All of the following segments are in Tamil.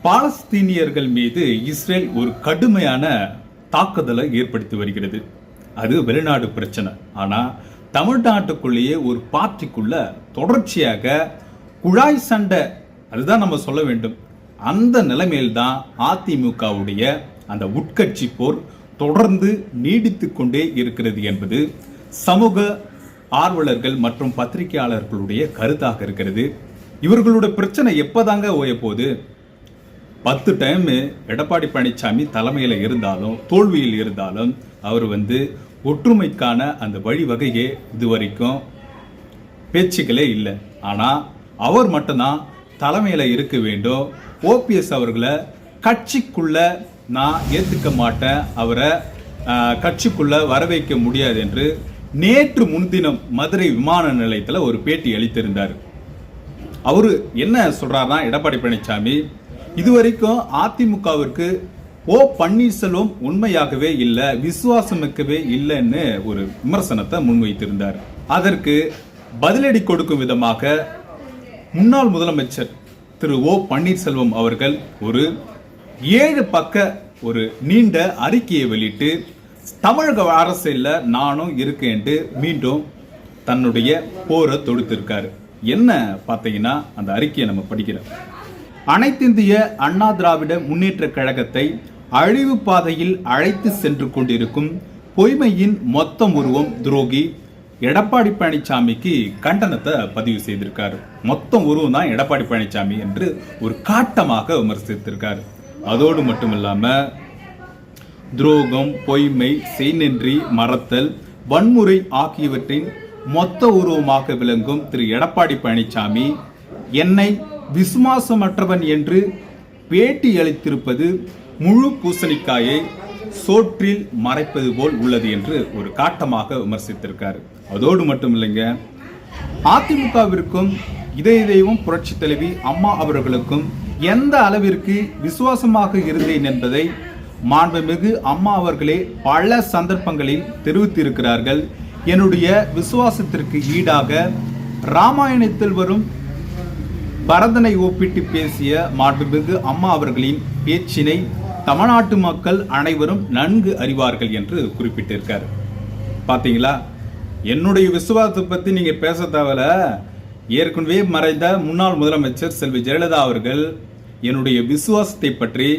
பாலஸ்தீனியர்கள் மீது இஸ்ரேல் ஒரு கடுமையான தாக்குதலை ஏற்படுத்தி வருகிறது. அது வெளிநாடு பிரச்சனை. ஆனா தமிழ்நாட்டுக்குள்ளேயே ஒரு பார்ட்டிக்குள்ள தொடர்ச்சியாக குழாய் சண்டை, அதுதான் நம்ம சொல்ல வேண்டும். அந்த நிலைமையில்தான் அதிமுகவுடைய அந்த உட்கட்சி போர் தொடர்ந்து நீடித்து கொண்டே இருக்கிறது என்பது சமூக ஆர்வலர்கள் மற்றும் பத்திரிகையாளர்களுடைய கருத்தாக இருக்கிறது. இவர்களுடைய பிரச்சனை எப்பதாங்க ஓய போகுது? 10 டைம் எடப்பாடி பழனிசாமி தலைமையில் இருந்தாலும் தோல்வியில் இருந்தாலும் அவர் ஒற்றுமைக்கான அந்த வழிவகையே இதுவரைக்கும் பேச்சுக்களே இல்லை. ஆனால் அவர் மட்டும்தான் தலைமையில் இருக்க வேண்டும். ஓபிஎஸ் அவர்களை கட்சிக்குள்ள நான் ஏற்றுக்க மாட்டேன், அவரை கட்சிக்குள்ள வர வைக்க முடியாது என்று நேற்று முன்தினம் மதுரை விமான நிலையத்தில் ஒரு பேட்டி அளித்திருந்தார். அவரு என்ன சொல்றாருன்னா, எடப்பாடி பழனிசாமி இதுவரைக்கும் அதிமுகவிற்கு ஓ பன்னீர்செல்வம் உண்மையாகவே இல்லை, விசுவாசமிக்கவே இல்லைன்னு ஒரு விமர்சனத்தை முன்வைத்திருந்தார். அதற்கு பதிலடி கொடுக்கும் விதமாக முன்னாள் முதலமைச்சர் திரு ஓ பன்னீர்செல்வம் அவர்கள் ஒரு 7 பக்க ஒரு நீண்ட அறிக்கையை வெளியிட்டு தமிழக அரசியல்ல நானும் இருக்கேன்ட்டு மீண்டும் தன்னுடைய போரை தொடுத்திருக்காரு. என்ன பார்த்தீங்கன்னா, அந்த அறிக்கையை நம்ம படிக்கிறோம். அனைத்திந்திய அண்ணா திராவிட முன்னேற்ற கழகத்தை அழிவு பாதையில் அழைத்து சென்று கொண்டிருக்கும் பொய்மையின் மொத்த உருவம் துரோகி எடப்பாடி பழனிசாமிக்கு கண்டனத்தை பதிவு செய்திருக்காரு. மொத்தம் உருவம் தான் எடப்பாடி பழனிசாமி என்று ஒரு காட்டமாக விமர்சித்திருக்காரு. அதோடு மட்டுமில்லாம துரோகம், பொய்மை, செய்நன்றி, மறத்தல், வன்முறை ஆகியவற்றின் மொத்த உருவமாக விளங்கும் திரு எடப்பாடி பழனிசாமி என்னை விசுவாசமற்றவன் என்று பேட்டி அளித்திருப்பது முழு பூசணிக்காயை சோற்றில் மறைப்பது போல் உள்ளது என்று ஒரு காட்டமாக விமர்சித்திருக்காரு. அதோடு மட்டும் இல்லைங்க, அதிமுகவிற்கும் இதய தெய்வம் புரட்சி தலைவி அம்மா அவர்களுக்கும் எந்த அளவிற்கு விசுவாசமாக இருந்தேன் என்பதை மாண்புமிகு அம்மா அவர்களே பல சந்தர்ப்பங்களில் தெரிவித்திருக்கிறார்கள். என்னுடைய விசுவாசத்திற்கு ஈடாக ராமாயணத்தில் வரும் பரதனை ஒப்பிட்டு பேசிய மாண்புமிகு அம்மா அவர்களின் பேச்சினை தமிழ்நாட்டு மக்கள் அனைவரும் நன்கு அறிவார்கள் என்று குறிப்பிட்டிருக்கார். பாத்தீங்களா, என்னுடைய விசுவாசத்தை பத்தி நீங்க பேச தேவையில்ல. ஏற்கனவே மறைந்த முன்னாள் முதலமைச்சர் செல்வி ஜெயலலிதா அவர்கள் என்னுடைய விசுவாசத்தை பற்றி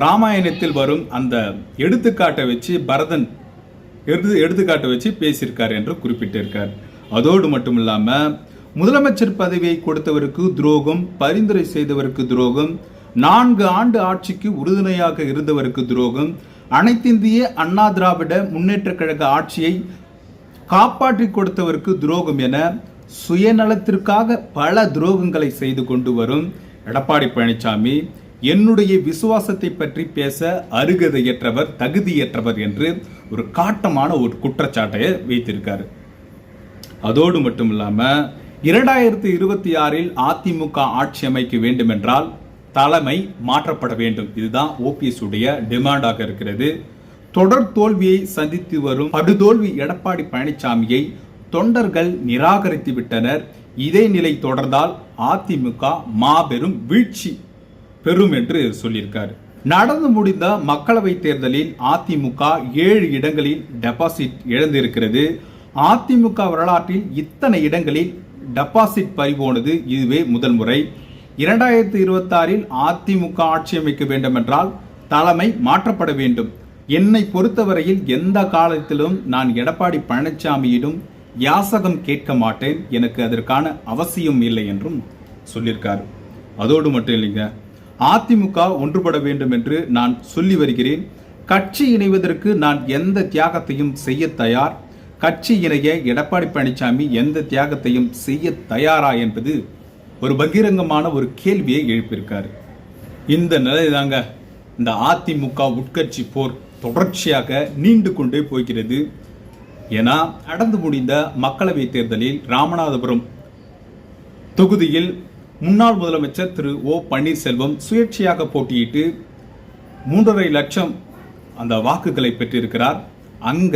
ராமாயணத்தில் வரும் அந்த எடுத்துக்காட்டை வச்சு பரதன் எடுத்துக்காட்டை வச்சு பேசியிருக்கார் என்று குறிப்பிட்டிருக்கார். அதோடு மட்டும் இல்லாம முதலமைச்சர் பதவியை கொடுத்தவருக்கு துரோகம், பரிந்துரை செய்தவருக்கு துரோகம், 4 ஆண்டு ஆட்சிக்கு உறுதுணையாக இருந்தவருக்கு துரோகம், அனைத்திந்திய அண்ணா திராவிட முன்னேற்ற கழக ஆட்சியை காப்பாற்றி கொடுத்தவருக்கு துரோகம் என சுயநலத்திற்காக பல துரோகங்களை செய்து கொண்டு வரும் எடப்பாடி பழனிசாமி என்னுடைய விசுவாசத்தை பற்றி பேச அருகதையற்றவர், தகுதியற்றவர் என்று ஒரு காட்டமான ஒரு குற்றச்சாட்டை வைத்திருக்காரு. அதோடு மட்டும் இல்லாம 2026 அதிமுக ஆட்சி அமைக்க வேண்டும் என்றால் தலைமை மாற்றப்பட வேண்டும். இதுதான் ஓபிஎஸ் உடைய டிமாண்டாக இருக்கிறது. தொடர் தோல்வியை சந்தித்து வரும் படுதோல்வி எடப்பாடி பழனிசாமியை தொண்டர்கள் நிராகரித்து விட்டனர். இதே நிலை தொடர்ந்தால் அதிமுக மாபெரும் வீழ்ச்சி பெறும் என்று சொல்லியிருக்காரு. நடந்து முடிந்த மக்களவை தேர்தலில் அதிமுக 7 இடங்களில் டெபாசிட் இழந்திருக்கிறது. அதிமுக வரலாற்றில் இத்தனை இடங்களில் டெபாசிட் பறிபோனது இதுவே முதல் முறை. 2026 அதிமுக ஆட்சி அமைக்க வேண்டும் என்றால் தலைமை மாற்றப்பட வேண்டும். என்னை பொறுத்தவரையில் எந்த காலத்திலும் நான் எடப்பாடி பழனிசாமியிடம் யாசகம் கேட்க மாட்டேன், எனக்கு அதற்கான அவசியம் இல்லை என்றும் சொல்லியிருக்காரு. அதோடு மட்டும் இல்லைங்க, அதிமுக ஒன்றுபட வேண்டும் என்று நான் சொல்லி வருகிறேன். கட்சி இணைவதற்கு நான் எந்த தியாகத்தையும் செய்ய தயார். கட்சி இணைய எடப்பாடி பழனிசாமி எந்த தியாகத்தையும் செய்ய தயாரா என்பது ஒரு பகிரங்கமான ஒரு கேள்வியை எழுப்பியிருக்காரு. இந்த நிலைதாங்க இந்த அதிமுக உட்கட்சி போர் தொடர்ச்சியாக நீண்டு கொண்டே போகிறது. ஏன்னா நடந்து முடிந்த மக்களவை தேர்தலில் ராமநாதபுரம் தொகுதியில் முன்னாள் முதலமைச்சர் திரு ஓ பன்னீர்செல்வம் சுயேட்சையாக போட்டியிட்டு 3.5 லட்சம் அந்த வாக்குகளை பெற்றிருக்கிறார். அங்க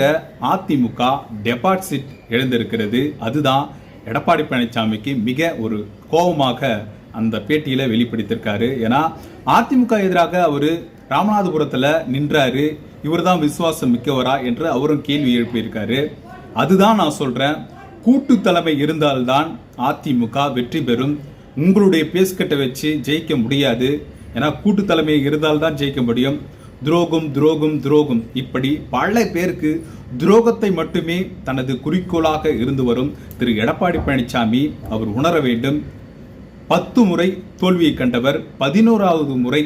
அதிமுக டெபாசிட் இழந்திருக்கிறது. அதுதான் எடப்பாடி பழனிசாமிக்கு மிக ஒரு கோபமாக அந்த பேட்டியில வெளிப்படுத்தியிருக்காரு. ஏன்னா அதிமுக எதிராக அவரு ராமநாதபுரத்துல நின்றாரு, இவர் தான் விசுவாசம் மிக்கவரா என்று அவரும் கேள்வி எழுப்பியிருக்காரு. அதுதான் நான் சொல்றேன், கூட்டு தலைமை இருந்தால்தான் அதிமுக வெற்றி பெறும். உங்களுடைய பேஸ்கட்டை வச்சு ஜெயிக்க முடியாது. ஏன்னா கூட்டு தலைமை இருந்தால்தான் ஜெயிக்க முடியும். துரோகம் துரோகம் துரோகம் இப்படி பல பேருக்கு துரோகத்தை மட்டுமே தனது குறிக்கோளாக இருந்து வரும் திரு எடப்பாடி பழனிசாமி அவர் உணர வேண்டும். 10 முறை தோல்வியை கண்டவர் 11வது முறை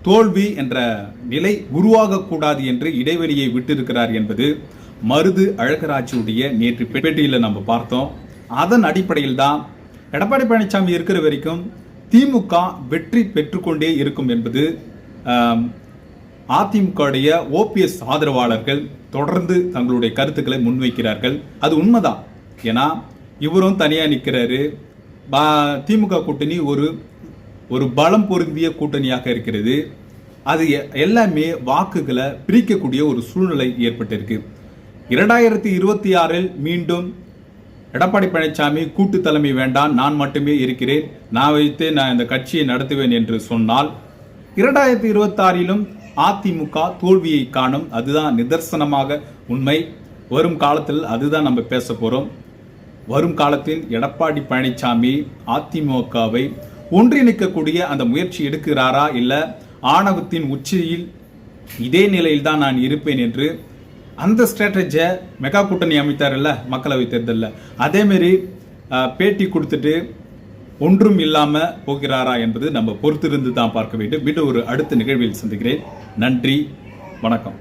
தோல்வி என்ற நிலை உருவாகக்கூடாது என்று இடைவெளியை விட்டிருக்கிறார் என்பது மருது அழகராஜுடைய நேற்று பேட்டியில் நம்ம பார்த்தோம். அதன் அடிப்படையில் தான் எடப்பாடி பழனிசாமி இருக்கிற வரைக்கும் திமுக வெற்றி பெற்றுக்கொண்டே இருக்கும் என்பது அதிமுகவுடைய ஓபிஎஸ் ஆதரவாளர்கள் தொடர்ந்து தங்களுடைய கருத்துக்களை முன்வைக்கிறார்கள். அது உண்மைதான். ஏன்னா இவரும் தனியாக நிற்கிறாரு. திமுக கூட்டணி ஒரு பலம் பொருந்திய கூட்டணியாக இருக்கிறது. அது எல்லாமே வாக்குகளை பிரிக்கக்கூடிய ஒரு சூழ்நிலை ஏற்பட்டிருக்கு. 2026 மீண்டும் எடப்பாடி பழனிசாமி கூட்டு தலைமை வேண்டாம், நான் மட்டுமே இருக்கிறேன், நான் இந்த கட்சியை நடத்துவேன் என்று சொன்னால் 2026 அதிமுக தோல்வியை காணும். அதுதான் நிதர்சனமாக உண்மை. வரும் காலத்தில் அதுதான் நம்ம பேச போறோம். வரும் காலத்தில் எடப்பாடி பழனிசாமி அதிமுகவை ஒன்றிணைக்கக்கூடிய அந்த முயற்சி எடுக்கிறாரா, இல்ல ஆணவத்தின் உச்சியில் இதே நிலையில் தான் நான் இருப்பேன் என்று அந்த ஸ்ட்ராட்டஜியை மெகா கூட்டணி அமைத்தார்ல மக்களவை தேர்தலில், அதேமாரி பேட்டி கொடுத்துட்டு ஒன்றும் இல்லாம போகிறாரா என்பது நம்ம பொறுத்திருந்து தான் பார்க்க வேண்டும். மீண்டும் ஒரு அடுத்த நிகழ்வில் சந்திக்கிறேன். நன்றி, வணக்கம்.